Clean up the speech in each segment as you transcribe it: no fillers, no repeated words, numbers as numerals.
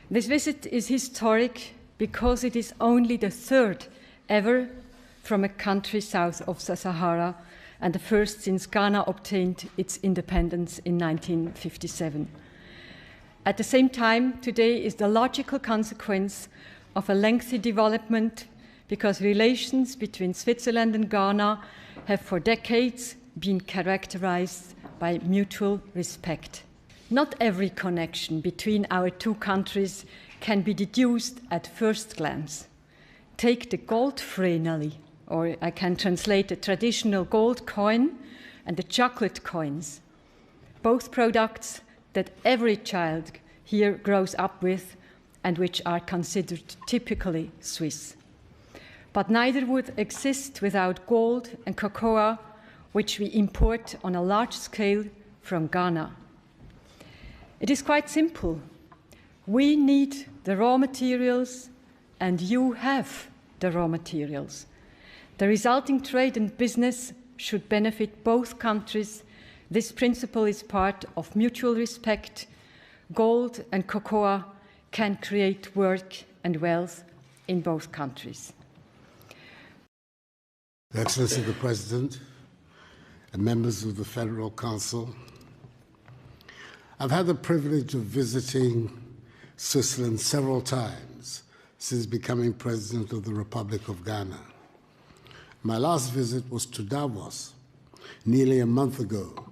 This visit is historic because it is only the third ever from a country south of the Sahara and the first since Ghana obtained its independence in 1957. At the same time, today is the logical consequence of a lengthy development because relations between Switzerland and Ghana have for decades been characterized by mutual respect. Not every connection between our two countries can be deduced at first glance. Take the gold freneli, or I can translate the traditional gold coin and the chocolate coins, both products that every child here grows up with and which are considered typically Swiss. But neither would exist without gold and cocoa, which we import on a large scale from Ghana. It is quite simple. We need the raw materials, and you have the raw materials. The resulting trade and business should benefit both countries. This principle is part of mutual respect. Gold and cocoa can create work and wealth in both countries. Excellency the President and members of the Federal Council, I've had the privilege of visiting Switzerland several times since becoming President of the Republic of Ghana. My last visit was to Davos nearly a month ago,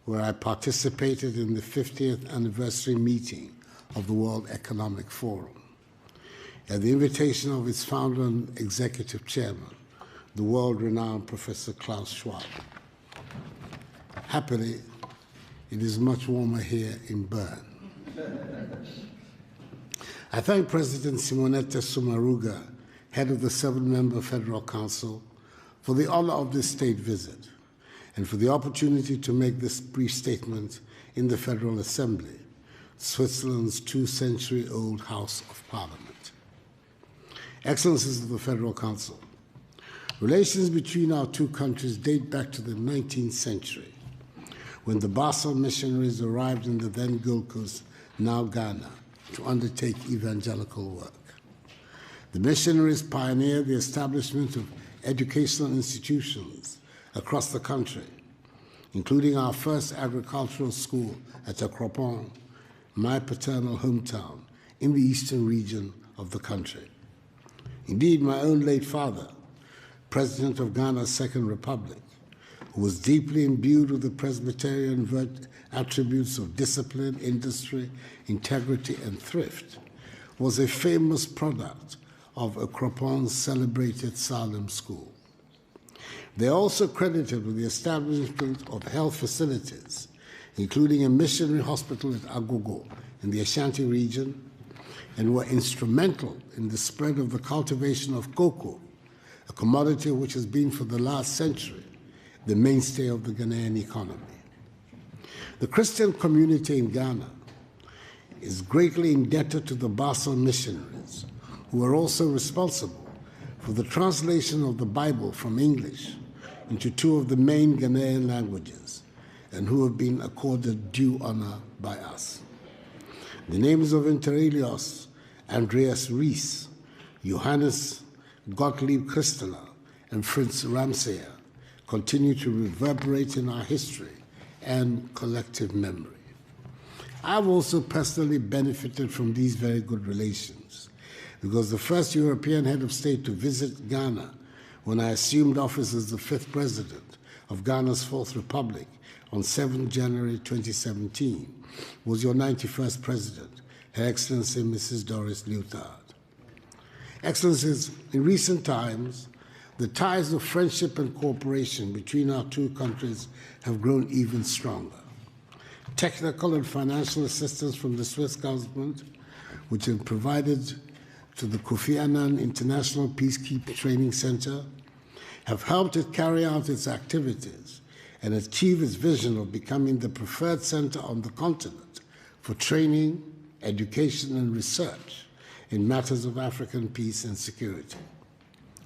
where I participated in the 50th anniversary meeting of the World Economic Forum. At the invitation of its founder and executive chairman, the world-renowned Professor Klaus Schwab. Happily, it is much warmer here in Bern. I thank President Simonetta Sommaruga, head of the 7-member Federal Council, for the honor of this state visit and for the opportunity to make this brief statement in the Federal Assembly, Switzerland's 2-century-old House of Parliament. Excellencies of the Federal Council, relations between our two countries date back to the 19th century, when the Basel missionaries arrived in the then Gold Coast, now Ghana, to undertake evangelical work. The missionaries pioneered the establishment of educational institutions across the country, including our first agricultural school at Akufo, my paternal hometown, in the eastern region of the country. Indeed, my own late father, President of Ghana's Second Republic, who was deeply imbued with the Presbyterian attributes of discipline, industry, integrity, and thrift, was a famous product of Akropon's celebrated Salem School. They are also credited with the establishment of health facilities, including a missionary hospital at Agogo in the Ashanti region, and were instrumental in the spread of the cultivation of cocoa, a commodity which has been for the last century the mainstay of the Ghanaian economy. The Christian community in Ghana is greatly indebted to the Basel missionaries, who are also responsible for the translation of the Bible from English into 2 of the main Ghanaian languages, and who have been accorded due honor by us. The names of Inter Elios, Andreas Ries, Johannes Gottlieb Christeler, and Fritz Ramsayer continue to reverberate in our history and collective memory. I've also personally benefited from these very good relations, because the first European head of state to visit Ghana when I assumed office as the 5th president of Ghana's 4th Republic on 7 January 2017 was your 91st president, Her Excellency Mrs. Doris Leuthard. Excellencies, in recent times, the ties of friendship and cooperation between our two countries have grown even stronger. Technical and financial assistance from the Swiss government, which have provided to the Kofi Annan International Peacekeeping Training Center, have helped it carry out its activities and achieve its vision of becoming the preferred center on the continent for training, education, and research in matters of African peace and security.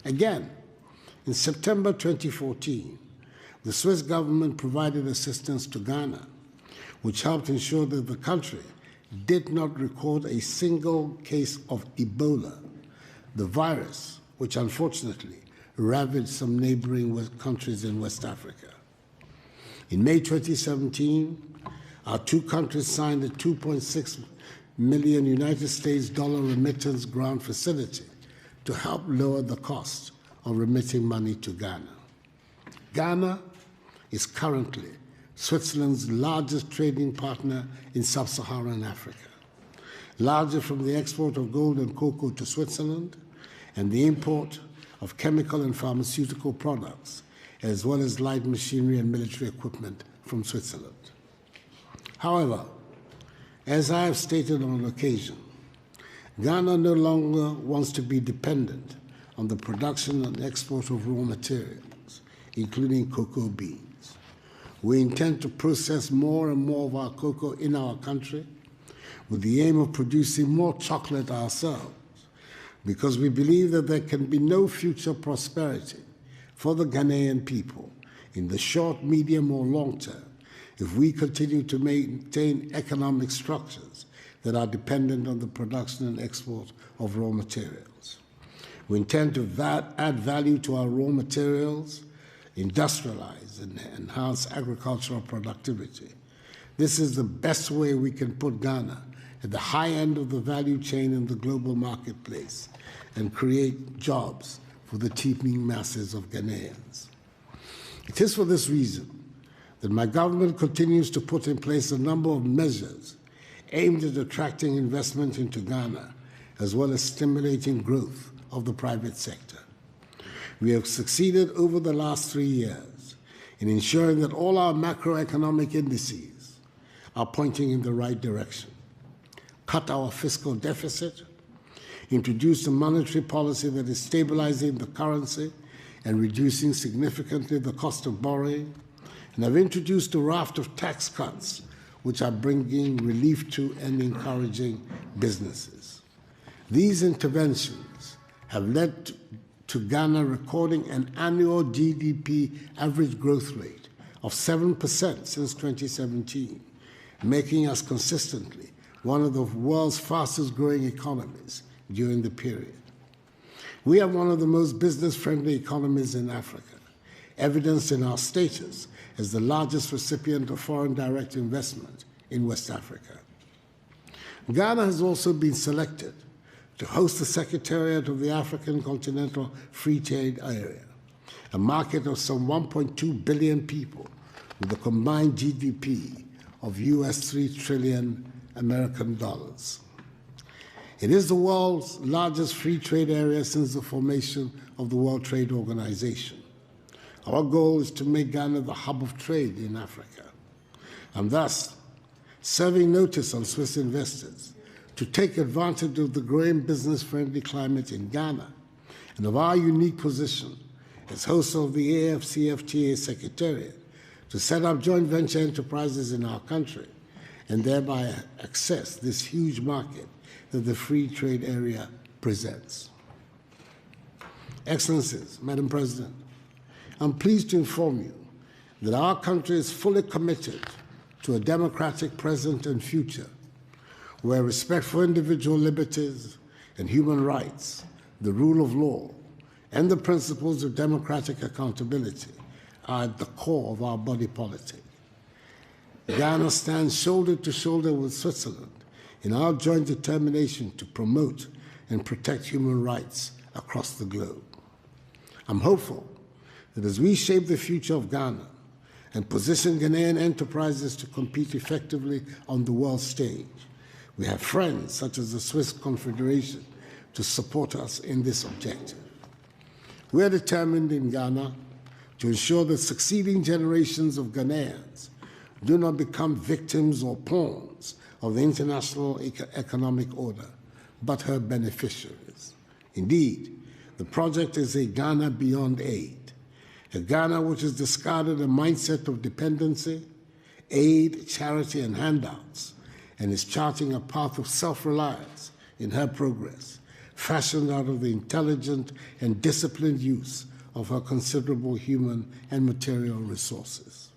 Again, in September 2014, the Swiss government provided assistance to Ghana, which helped ensure that the country did not record a single case of Ebola, the virus which unfortunately ravaged some neighboring countries in West Africa. In May 2017, our two countries signed a $2.6 million United States remittance grant facility to help lower the cost of remitting money to Ghana. Ghana is currently Switzerland's largest trading partner in sub-Saharan Africa, largely from the export of gold and cocoa to Switzerland and the import of chemical and pharmaceutical products, as well as light machinery and military equipment from Switzerland. However, as I have stated on occasion, Ghana no longer wants to be dependent on the production and export of raw materials, including cocoa beans. We intend to process more and more of our cocoa in our country with the aim of producing more chocolate ourselves, because we believe that there can be no future prosperity for the Ghanaian people in the short, medium, or long term if we continue to maintain economic structures that are dependent on the production and export of raw materials. We intend to add value to our raw materials, industrialize and enhance agricultural productivity. This is the best way we can put Ghana at the high end of the value chain in the global marketplace and create jobs for the teeming masses of Ghanaians. It is for this reason that my government continues to put in place a number of measures aimed at attracting investment into Ghana, as well as stimulating growth of the private sector. We have succeeded over the last 3 years in ensuring that all our macroeconomic indices are pointing in the right direction. Cut our fiscal deficit, introduced a monetary policy that is stabilizing the currency and reducing significantly the cost of borrowing, and have introduced a raft of tax cuts which are bringing relief to and encouraging businesses. These interventions have led to Ghana recording an annual GDP average growth rate of 7% since 2017, making us consistently one of the world's fastest growing economies during the period. We are one of the most business-friendly economies in Africa, evidenced in our status as the largest recipient of foreign direct investment in West Africa. Ghana has also been selected to host the Secretariat of the African Continental Free Trade Area, a market of some 1.2 billion people with a combined GDP of US $3 trillion American dollars. It is the world's largest free trade area since the formation of the World Trade Organization. Our goal is to make Ghana the hub of trade in Africa, and thus serving notice on Swiss investors to take advantage of the growing business-friendly climate in Ghana and of our unique position as host of the AFCFTA Secretariat to set up joint venture enterprises in our country and thereby access this huge market that the free trade area presents. Excellencies, Madam President, I'm pleased to inform you that our country is fully committed to a democratic present and future where respect for individual liberties and human rights, the rule of law, and the principles of democratic accountability are at the core of our body politic. Ghana stands shoulder to shoulder with Switzerland in our joint determination to promote and protect human rights across the globe. I'm hopeful that as we shape the future of Ghana and position Ghanaian enterprises to compete effectively on the world stage, we have friends such as the Swiss Confederation to support us in this objective. We are determined in Ghana to ensure that succeeding generations of Ghanaians do not become victims or pawns of the international economic order, but her beneficiaries. Indeed, the project is a Ghana beyond aid, a Ghana which has discarded a mindset of dependency, aid, charity, and handouts, and is charting a path of self-reliance in her progress, fashioned out of the intelligent and disciplined use of her considerable human and material resources.